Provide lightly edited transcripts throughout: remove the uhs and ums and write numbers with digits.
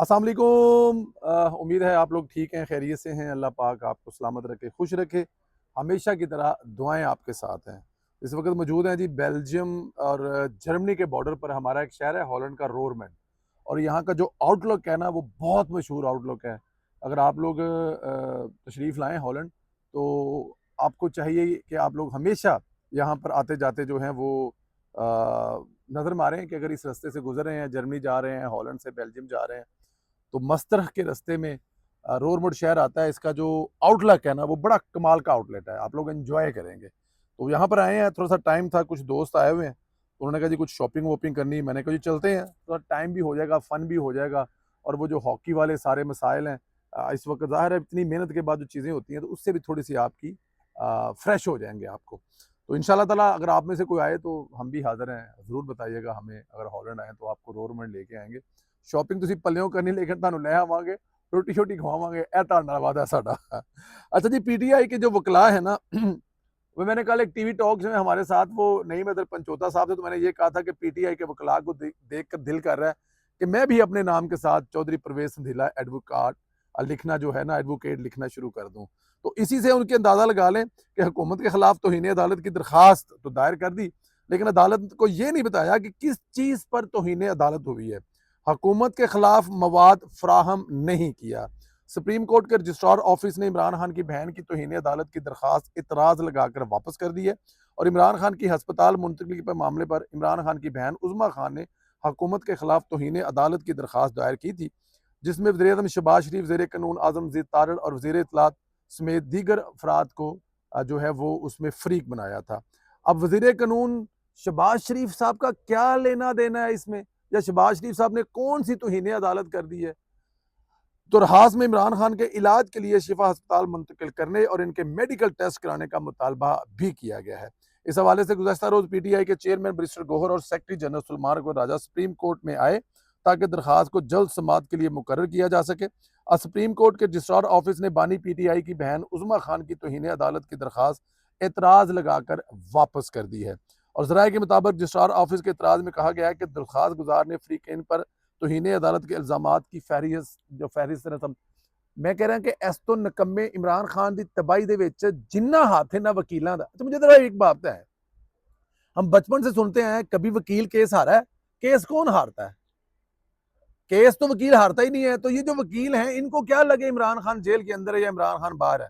अस्सलाम वालेकुम। उम्मीद है आप लोग ठीक हैं, खैरियत से हैं। अल्लाह पाक आपको सलामत रखे, खुश रखे। हमेशा की तरह दुआएं आपके साथ हैं। इस वक्त मौजूद हैं जी बेल्जियम और जर्मनी के बॉर्डर पर। हमारा एक शहर है हॉलैंड का, रोरमेंड। और यहाँ का जो आउटलुक है ना, वो बहुत मशहूर आउटलुक है। अगर आप लोग तशरीफ़ लाएँ हॉलैंड, तो आपको चाहिए कि आप लोग हमेशा यहाँ पर आते जाते जो हैं वो नज़र मारें कि अगर इस रास्ते से गुजर रहे हैं, जर्मनी जा रहे हैं, हॉलैंड से बेल्जियम जा रहे हैं, तो मस्तरह के रास्ते में रोरमुड शहर आता है। इसका जो आउटलुक है ना, वो बड़ा कमाल का आउटलेट है, आप लोग एंजॉय करेंगे। तो यहाँ पर आए हैं, थोड़ा सा टाइम था, कुछ दोस्त आए हुए हैं, तो उन्होंने कहा जी कुछ शॉपिंग वॉपिंग करनी है। मैंने कहा जी चलते हैं, थोड़ा टाइम भी हो जाएगा, फन भी हो जाएगा। और वो जो हॉकी वाले सारे मसाइल हैं, इस वक्त ज़ाहिर है इतनी मेहनत के बाद जो चीज़ें होती हैं, तो उससे भी थोड़ी सी आपकी फ्रेश हो जाएंगे आपको। तो इंशाल्लाह ताला अगर आप में से कोई आए तो हम भी हाजिर हैं, ज़रूर बताइएगा हमें। अगर हॉलैंड आए तो आपको रोरमेंड लेके आएंगे। शॉपिंग तुसीं पल्लियों करनी, लेकिन ਤੁਹਾਨੂੰ ਲੈ ਆਵਾਂਗੇ, रोटी शोटी खवावांगे, ਇਹ ਤੁਹਾਡੇ ਨਾਲ ਵਾਅਦਾ ਸਾਡਾ। अच्छा जी, पीटीआई के जो वकला है ना, वो मैंने कल एक टीवी टॉक्स में हमारे साथ वो नईम अदर पंचोता साहब थे, तो मैंने ये कहा था कि पीटीआई के वकला को देख कर दिल कर रहा है कि मैं भी अपने नाम के साथ चौधरी परवेज संधीला एडवोकाट लिखना जो है ना, एडवोकेट लिखना शुरू कर दूं। तो इसी से उनके अंदाजा लगा लें कि हुकूमत के खिलाफ तौहीन अदालत की दरखास्त तो दायर कर दी, लेकिन अदालत को ये नहीं बताया कि किस चीज़ पर तौहीन अदालत हुई है। हुकूमत के खिलाफ मवाद फ्राहम नहीं किया। सुप्रीम कोर्ट के रजिस्ट्रार ऑफिस ने इमरान खान की बहन की तौहीन अदालत की दरखास्त इतराज़ लगाकर वापस कर दी है। और इमरान खान की हस्पताल मुंतकली पर मामले पर इमरान खान की बहन उज़मा खान ने हुकूमत के खिलाफ तौहीन अदालत की दरखास्त दायर की थी, जिसमें वज़ीर-ए-आज़म शहबाज शरीफ, ज़ेर कानून आज़म ज़ीद तारड़ और वज़ीर इत्तलात समेत दीगर अफराद को जो है वो उसमें फ़रीक बनाया था। अब वज़ीर कानून शहबाज शरीफ साहब का क्या लेना देना है इसमें, या शहबाज शरीफ साहब ने कौन सी तौहीन अदालत कर दी है। तुरहास में इमरान खान के इलाज के लिए शिफा अस्पताल मुंतकिल करने और इनके मेडिकल टेस्ट कराने का मुतालबा भी किया गया है। इस हवाले से गुज़श्ता रोज़ पीटीआई के चेयरमैन बैरिस्टर गौहर और सेक्रेटरी जनरल सलमान अकबर राजा सुप्रीम कोर्ट में आए, ताकि दरखास्त को जल्द समाअत के लिए मुकर्रर किया जा सके। सुप्रीम कोर्ट के रजिस्ट्रार ऑफिस ने बानी पीटीआई की बहन उज़मा खान की तौहीन अदालत की दरखास्त एतराज़ लगाकर वापस कर दी है। और ज़राए के मुताबिक रजिस्ट्रार ऑफिस के एतराज़ में कहा गया है कि दरखास्त गुजार ने फ़रीक़ैन पर तौहीन अदालत के इल्ज़ामात की फहरिस्त रकम। मैं कह रहा कि इस तो निकम्मे इमरान खान की तबाही दे विच जिन्ना हाथ है ना वकीलों का। तो मुझे तो एक बात है, हम बचपन से सुनते हैं कभी वकील केस हारा है, केस कौन हारता है? केस तो वकील हारता ही नहीं है। तो ये जो वकील हैं, इनको क्या लगे इमरान खान जेल के अंदर है या इमरान खान बाहर है,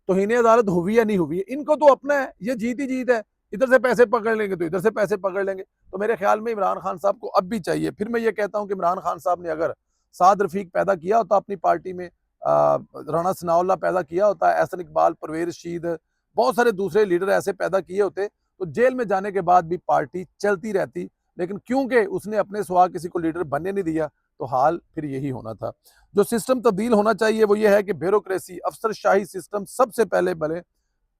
तौहीन अदालत हुई या नहीं हुई है, इनको तो अपना है, ये जीत ही जीत है। इधर से पैसे पकड़ लेंगे तो इधर से पैसे पकड़ लेंगे। तो मेरे ख्याल में इमरान खान साहब को अब भी चाहिए। फिर मैं ये कहता हूँ कि इमरान खान साहब ने अगर साद रफीक पैदा किया होता अपनी पार्टी में, राणा सनाउल्लाह पैदा किया होता, एहसन इकबाल, परवेज रशीद, बहुत सारे दूसरे लीडर ऐसे पैदा किए होते, तो जेल में जाने के बाद भी पार्टी चलती रहती। लेकिन क्योंकि उसने अपने सिवा किसी को लीडर बनने नहीं दिया, तो हाल फिर यही होना था। जो सिस्टम तब्दील होना चाहिए वो ये है कि ब्यूरोक्रेसी, अफसरशाही सिस्टम सबसे पहले बने,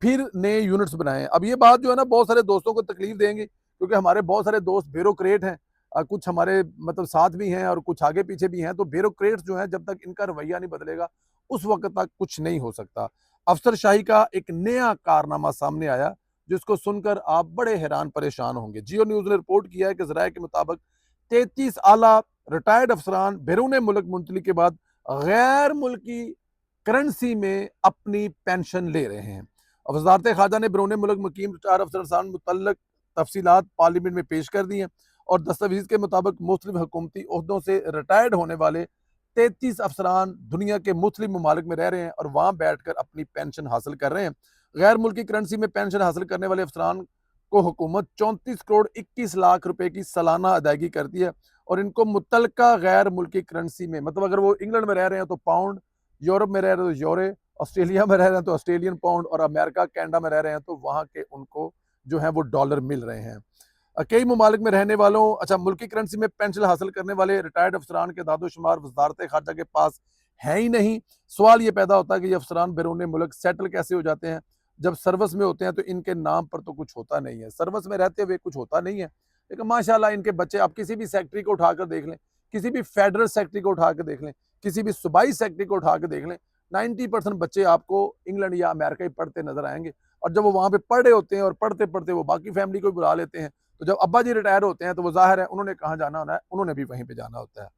फिर नए यूनिट्स बनाएं। अब ये बात जो है ना, बहुत सारे दोस्तों को तकलीफ देंगे, क्योंकि हमारे बहुत सारे दोस्त ब्यूरोक्रेट हैं। कुछ हमारे मतलब साथ भी हैं और कुछ आगे पीछे भी हैं। तो ब्यूरोक्रेट्स जो हैं, जब तक इनका रवैया नहीं बदलेगा, उस वक्त तक कुछ नहीं हो सकता। अफसरशाही का एक नया कारनामा सामने आया, जिसको सुनकर आप बड़े हैरान परेशान होंगे। जियो न्यूज ने रिपोर्ट किया है कि जराये के मुताबिक 33 आला रिटायर्ड अफसरान बैरून मुल्क मुंतकली के बाद गैर मुल्की करेंसी में अपनी पेंशन ले रहे हैं। वजारत खारजा ने बैरून मुल्क मुकीम रिटायर अफसरान मुतल्लक तफसीलात पार्लियामेंट में पेश कर दी हैं। और दस्तावेज के मुताबिक मुख्तलिफ हुकूमती ओहदों से रिटायर्ड होने वाले 33 अफसरान दुनिया के मुख्तलिफ ममालिक में रह रहे हैं और वहाँ बैठ कर अपनी पेंशन हासिल कर रहे हैं। गैर मुल्की करेंसी में पेंशन हासिल करने वाले अफसरान को हुकूमत 34 करोड़ 21 लाख रुपए की सालाना अदायगी करती है। और इनको मुतलका गैर मुल्की करेंसी में, मतलब अगर वो इंग्लैंड में रह रहे हैं तो पाउंड, यूरोप में रह रहे हैं तो यूरो, ऑस्ट्रेलिया में रह रहे हैं तो ऑस्ट्रेलियन पाउंड, और अमेरिका कनाडा में रह रहे हैं तो वहाँ के उनको जो है वो डॉलर मिल रहे हैं। कई ममालिक में रहने वालों, अच्छा, मुल्की करेंसी में पेंशन हासिल करने वाले रिटायर्ड अफसरान के दादोशुमार वजारत खारजा के पास है ही नहीं। सवाल ये पैदा होता है कि ये अफसरान बैरून मुल्क सेटल कैसे हो जाते हैं। जब सर्विस में होते हैं तो इनके नाम पर तो कुछ होता नहीं है, सर्विस में रहते हुए कुछ होता नहीं है। लेकिन माशाल्लाह इनके बच्चे, आप किसी भी सेक्रेटरी को उठाकर देख लें, किसी भी फेडरल सेक्रेटरी को उठाकर देख लें, किसी भी सूबाई सेक्रेटरी को उठाकर देख लें, 90% बच्चे आपको इंग्लैंड या अमेरिका ही पढ़ते नजर आएंगे। और जब वो वहाँ पे पढ़ रहे होते हैं और पढ़ते पढ़ते वो बाकी फैमिली को बुला लेते हैं, तो जब अब्बा जी रिटायर होते हैं तो वो जाहिर है उन्होंने कहाँ जाना होना है, उन्होंने भी वहीं पे जाना होता है।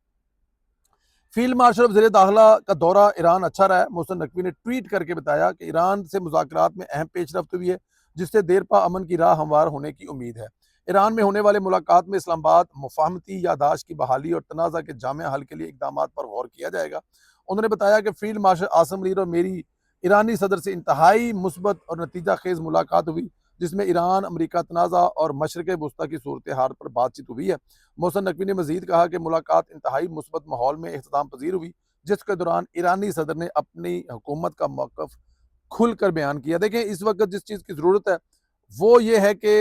फील्ड मार्शल वज़ीर दाखिला का दौरा ईरान अच्छा रहा है। मोहसिन नकवी ने ट्वीट करके बताया कि ईरान से मुज़ाकरात में अहम पेशरफ्त हुई है, जिससे देरपा अमन की राह हमवार होने की उम्मीद है। ईरान में होने वाले मुलाकात में इस्लामाबाद मुफ़ाहमती याददाश्त की बहाली और तनाज़ा के जामे हल के लिए इक़दामात पर गौर किया जाएगा। उन्होंने बताया कि फील्ड मार्शल आसिम मुनीर और मेरी ईरानी सदर से इंतहाई मुस्बत और नतीजा खेज़ मुलाकात हुई, जिसमें ईरान, अमरीका तनाज़ा और मशरिक़ वुस्ता की सूरत-ए-हाल पर बातचीत हुई है। मोहसिन नकवी ने मज़ीद कहा कि मुलाकात इंतहाई मुस्बत माहौल में इख्तिताम पज़ीर हुई, जिसके दौरान ईरानी सदर ने अपनी हुकूमत का मौक़िफ़ खुलकर बयान किया। देखें, इस वक़्त जिस चीज़ की ज़रूरत है, वो ये है कि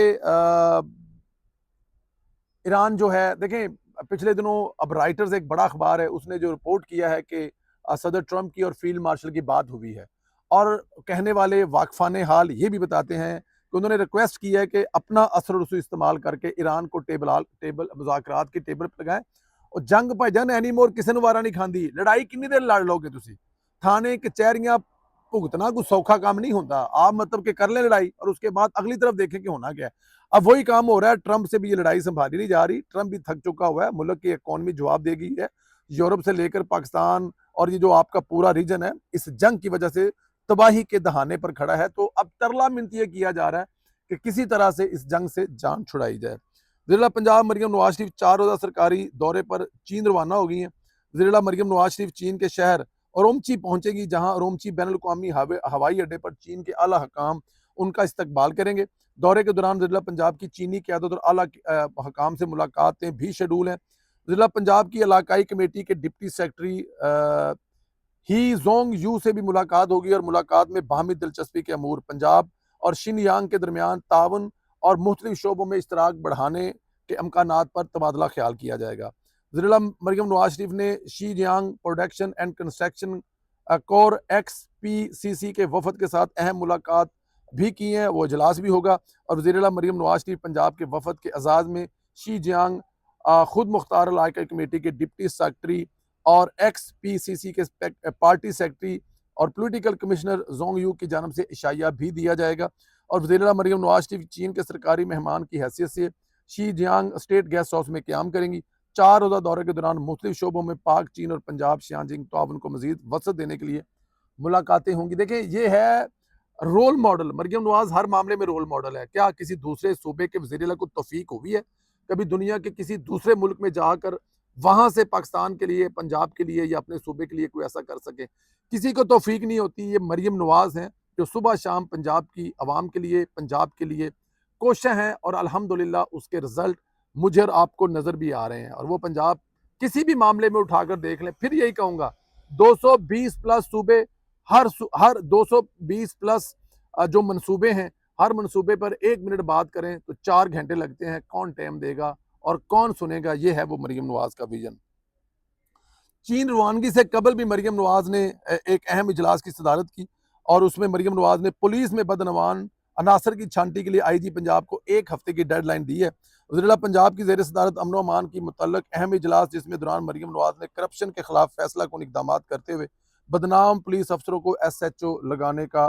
ईरान जो है, देखें, पिछले दिनों अब राइटर्स एक बड़ा अखबार है, उसने जो रिपोर्ट किया है कि सदर ट्रंप की और फील्ड मार्शल की बात हुई है, और कहने वाले वाकफान हाल ये भी बताते हैं कि उन्होंने रिक्वेस्ट की है कि अपना असर रसूख इस्तेमाल करके ईरान को टेबल मुज़ाकरात की टेबल पर लगाएं। और जंग भाईजान एनी मोर किसी वारा नहीं खाती, लड़ाई किन्नी देर लड़ लोगे तुसी, थाने कचहरियां भुगतना कोई सौखा काम नहीं होता। आप मतलब कि कर लें लड़ाई और उसके बाद अगली तरफ देखें कि होना क्या है। अब वही काम हो रहा है, ट्रंप से भी ये लड़ाई संभाली नहीं जा रही, ट्रंप भी थक चुका हुआ है, मुल्क की इकॉनमी जवाब देगी है, यूरोप से लेकर पाकिस्तान और ये जो आपका पूरा रीजन है इस जंग की वजह से तबाही के दहाने पर खड़ा है। तो अब तरला मिनती ये किया जा रहा है कि किसी तरह से इस जंग से जान छुड़ाई जाए। ज़िला पंजाब मरियम नवाज शरीफ 4 रोज़ा सरकारी दौरे पर चीन रवाना हो गई हैं। ज़िला मरियम नवाज शरीफ चीन के शहर ओरोमची पहुंचेगी, जहां ओरोमची बैनुल-अक़वामी हवाई अड्डे पर चीन के आला हकाम उनका इस्तकबाल करेंगे। दौरे के दौरान ज़िला पंजाब की चीनी क़यादत और आला हकाम से मुलाकातें भी शेड्यूल हैं। ज़िला पंजाब की इलाकाई कमेटी के deputy secretary he Jong you से भी मुलाकात होगी और मुलाकात में बाहमी दिलचस्पी के अमूर, पंजाब और शिनयांग के दरमियान ताउन और मुख्तलिफ शोबों में इश्तराक बढ़ाने के अमकानात पर तबादला ख्याल किया जाएगा। ज़िला मरियम नवाज शरीफ ने Xinjiang production and construction corps XPCC के वफद के साथ अहम मुलाकात भी की है, वो इजलास भी होगा। और ज़िला मरियम नवाज शरीफ पंजाब के वफद के एजाज़ में शिनयांग खुद मुख्तार इलाकाई कमेटी के डिप्टी सेक्रेटरी और XPCC के पार्टी सेक्रेटरी और पॉलिटिकल कमिश्नर जोंग यू की जानब से इशाया भी दिया जाएगा। और वज़ीर मरियम नवाज शरीफ चीन के सरकारी मेहमान की हैसियत से शीजियांग स्टेट गेस्ट हाउस में क़याम करेंगी। 4 रोज़ा दौरे के दौरान मुख्तलिफ शोबों में पाक, चीन और पंजाब शियाजिंग ताउन को मज़ीद वसअत देने के लिए मुलाकातें होंगी। देखें, ये है रोल मॉडल, मरियम नवाज हर मामले में रोल मॉडल है। क्या किसी दूसरे सूबे के वज़ीर को तौफीक हुई है कभी दुनिया के किसी दूसरे मुल्क में जाकर वहां से पाकिस्तान के लिए, पंजाब के लिए या अपने सूबे के लिए कोई ऐसा कर सके? किसी को तौफीक नहीं होती। ये मरियम नवाज हैं जो सुबह शाम पंजाब की आवाम के लिए, पंजाब के लिए कोशिशें हैं और अल्हम्दुलिल्लाह उसके रिजल्ट मुझे और आपको नजर भी आ रहे हैं। और वो पंजाब किसी भी मामले में उठाकर देख लें, फिर यही कहूंगा 220 प्लस सूबे, हर 220 प्लस जो मनसूबे हैं, हर मनसूबे पर 1 मिनट बात करें तो 4 घंटे लगते हैं। कौन टाइम देगा और कौन सुनेगा? ये है वो मरियम नवाज का विजन। चीन रवानगी से कबल भी मरियम नवाज ने एक अहम इजलास की सदारत की और उसमें मरियम नवाज ने पुलिस में बदनवान अनासर की छांटी के लिए IG पंजाब को 1 हफ्ते की डेडलाइन दी है। वज़ीर पंजाब की ज़ेर सदारत अमन अमान की मुतल्लक अहम इजलास, जिसमें दौरान मरियम नवाज ने करप्शन के खिलाफ फैसला कौन इकदाम करते हुए बदनाम पुलिस अफसरों को SHO लगाने का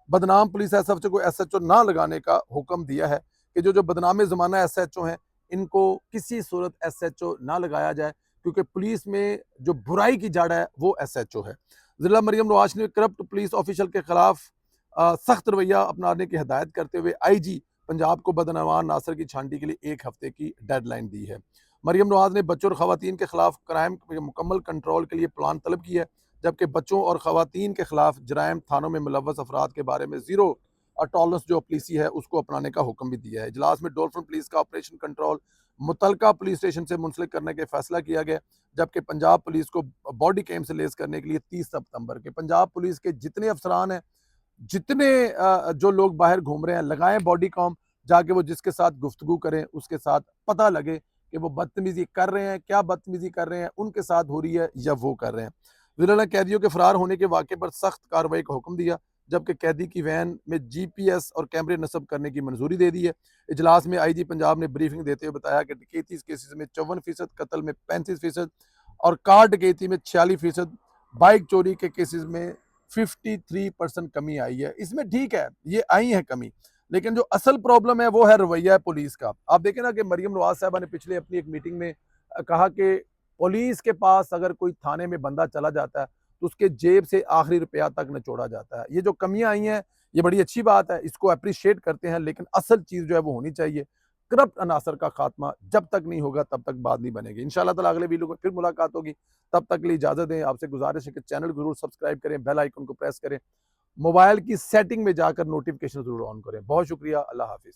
बदनाम पुलिस SHO को SHO ना लगाने का हुक्म दिया है कि जो बदनाम ज़माना SHO हैं इनको किसी सूरत SHO ना लगाया जाए, क्योंकि पुलिस में जो बुराई की जड़ है वो SHO है। ज़िला मरियम नवाज ने करप्ट पुलिस ऑफिशियल के खिलाफ सख्त रवैया अपनाने की हिदायत करते हुए IG पंजाब को बदनवान नासर की छांटी के लिए 1 हफ्ते की डेडलाइन दी है। मरियम नवाज ने बच्चों और खवातीन के खिलाफ क्राइम के मुकम्मल कंट्रोल के लिए प्लान तलब किया है, जबकि बच्चों और खवातीन के खिलाफ जराइम थानों में मुलव्वस अफराद के बारे में ज़ीरो टॉलरेंस जो पॉलिसी है उसको अपनाने का हुक्म भी दिया है। इजलास में डॉल्फिन पुलिस का ऑपरेशन कंट्रोल मुतलका पुलिस स्टेशन से मुंसलिक करने का फैसला किया गया, जबकि पंजाब पुलिस को बॉडी कैम से लेस करने के लिए 30 सितंबर के पंजाब पुलिस के जितने अफसरान हैं, जितने जो लोग बाहर घूम रहे हैं, लगाएं बॉडी कॉम, जाके वो जिसके साथ गुफ्तगू करें उसके साथ पता लगे कि वो बदतमीजी कर रहे हैं, क्या बदतमीजी कर रहे हैं, उनके साथ हो रही है या वो कर रहे हैं। जिला ने कैदियों के फरार होने के वाक़े पर सख्त कार्रवाई का हुक्म दिया, जबकि कैदी की वैन में GPS और कैमरे नस्ब करने की मंजूरी दे दी है। इजलास में IG पंजाब ने ब्रीफिंग देते हुए बताया कि डकैती केसेस में 54%, कत्ल में 35% और कार डकैती में 46%, बाइक चोरी के केसेस में 53% कमी आई है। इसमें ठीक है, ये आई है कमी, लेकिन जो असल प्रॉब्लम है वो है रवैया पुलिस का। आप देखें ना कि मरियम नवाज साहबा ने पिछले अपनी एक मीटिंग में कहा कि पुलिस के पास अगर कोई थाने में बंदा चला जाता है तो उसके जेब से आखिरी रुपया तक निचोड़ा जाता है। ये जो कमियां आई हैं ये बड़ी अच्छी बात है, इसको अप्रिशिएट करते हैं, लेकिन असल चीज़ जो है वो होनी चाहिए। करप्ट अनासर का खात्मा जब तक नहीं होगा तब तक बात नहीं बनेगी। इंशाल्लाह ताला अगले वीडियो में फिर मुलाकात होगी। तब तक के लिए इजाज़त दें। आपसे गुज़ारिश है कि चैनल को ज़रूर सब्सक्राइब करें, बेल आइकन को प्रेस करें, मोबाइल की सेटिंग में जाकर नोटिफ़िकेशन ज़रूर ऑन करें। बहुत शुक्रिया। अल्लाह हाफ़िज़।